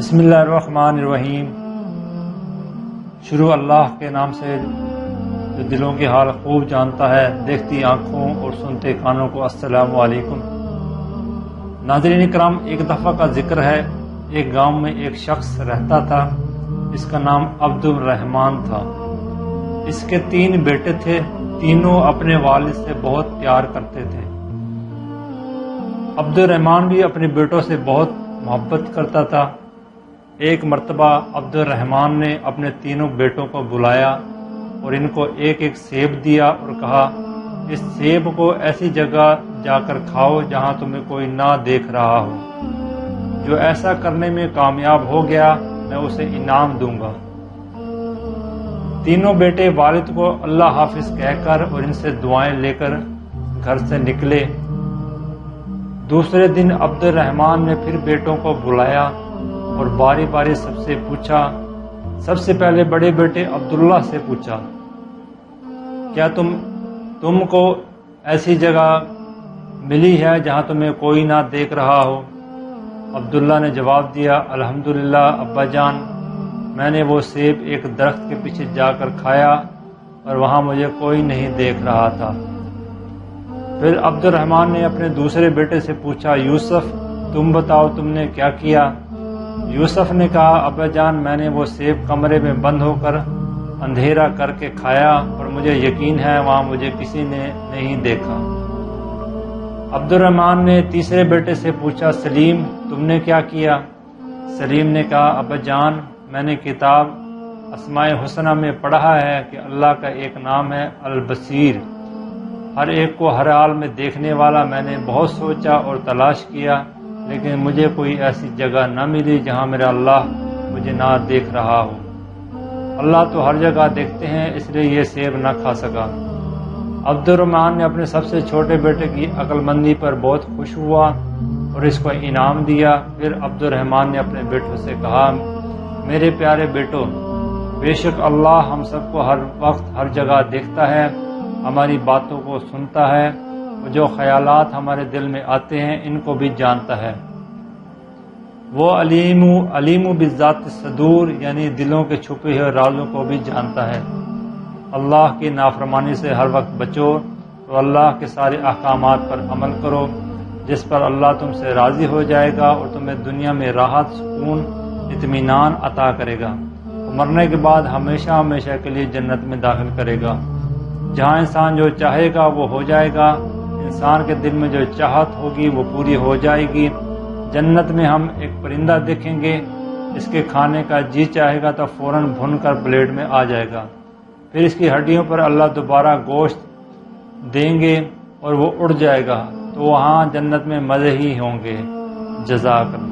بسم اللہ الرحمن الرحیم۔ شروع اللہ کے نام سے جو دلوں کی حال خوب جانتا ہے، دیکھتی آنکھوں اور سنتے کانوں کو السلام علیکم۔ ناظرین کرام، ایک دفعہ کا ذکر ہے، ایک گاؤں میں ایک شخص رہتا تھا، اس کا نام عبد الرحمن تھا۔ اس کے 3 بیٹے تھے، تینوں اپنے والد سے بہت پیار کرتے تھے۔ عبد الرحمن بھی اپنے بیٹوں سے بہت محبت کرتا تھا۔ ایک مرتبہ عبد الرحمن نے اپنے تینوں بیٹوں کو بلایا اور ان کو ایک ایک سیب دیا اور کہا، اس سیب کو ایسی جگہ جا کر کھاؤ جہاں تمہیں کوئی نہ دیکھ رہا ہو۔ جو ایسا کرنے میں کامیاب ہو گیا میں اسے انعام دوں گا۔ تینوں بیٹے والد کو اللہ حافظ کہہ کر اور ان سے دعائیں لے کر گھر سے نکلے۔ دوسرے دن عبد الرحمن نے پھر بیٹوں کو بلایا اور باری باری سب سے پوچھا۔ سب سے پہلے بڑے بیٹے عبداللہ سے پوچھا، کیا تم کو ایسی جگہ ملی ہے جہاں تمہیں کوئی نہ دیکھ رہا ہو؟ عبداللہ نے جواب دیا، الحمدللہ ابا جان، میں نے وہ سیب ایک درخت کے پیچھے جا کر کھایا اور وہاں مجھے کوئی نہیں دیکھ رہا تھا۔ پھر عبد الرحمن نے اپنے دوسرے بیٹے سے پوچھا، یوسف تم بتاؤ تم نے کیا کیا؟ یوسف نے کہا، ابا جان میں نے وہ سیب کمرے میں بند ہو کر اندھیرا کر کے کھایا اور مجھے یقین ہے وہاں مجھے کسی نے نہیں دیکھا۔ عبد الرحمن نے تیسرے بیٹے سے پوچھا، سلیم تم نے کیا کیا؟ سلیم نے کہا، ابا جان میں نے کتاب اسماء الحسنی میں پڑھا ہے کہ اللہ کا ایک نام ہے البصیر، ہر ایک کو ہر حال میں دیکھنے والا۔ میں نے بہت سوچا اور تلاش کیا لیکن مجھے کوئی ایسی جگہ نہ ملی جہاں میرا اللہ مجھے نہ دیکھ رہا ہو۔ اللہ تو ہر جگہ دیکھتے ہیں، اس لیے یہ سیب نہ کھا سکا۔ عبد الرحمن نے اپنے سب سے چھوٹے بیٹے کی عقل مندی پر بہت خوش ہوا اور اس کو انعام دیا۔ پھر عبد الرحمن نے اپنے بیٹوں سے کہا، میرے پیارے بیٹو، بے شک اللہ ہم سب کو ہر وقت ہر جگہ دیکھتا ہے، ہماری باتوں کو سنتا ہے اور جو خیالات ہمارے دل میں آتے ہیں ان کو بھی جانتا ہے۔ وہ علیم بالذات الصدور، یعنی دلوں کے چھپے ہوئے رازوں کو بھی جانتا ہے۔ اللہ کی نافرمانی سے ہر وقت بچو اور اللہ کے سارے احکامات پر عمل کرو، جس پر اللہ تم سے راضی ہو جائے گا اور تمہیں دنیا میں راحت، سکون، اطمینان عطا کرے گا اور مرنے کے بعد ہمیشہ ہمیشہ کے لیے جنت میں داخل کرے گا، جہاں انسان جو چاہے گا وہ ہو جائے گا۔ انسان کے دل میں جو چاہت ہوگی وہ پوری ہو جائے گی۔ جنت میں ہم ایک پرندہ دیکھیں گے، اس کے کھانے کا جی چاہے گا تو فوراً بھن کر پلیٹ میں آ جائے گا، پھر اس کی ہڈیوں پر اللہ دوبارہ گوشت دیں گے اور وہ اڑ جائے گا، تو وہاں جنت میں مزے ہی ہوں گے۔ جزاک اللہ۔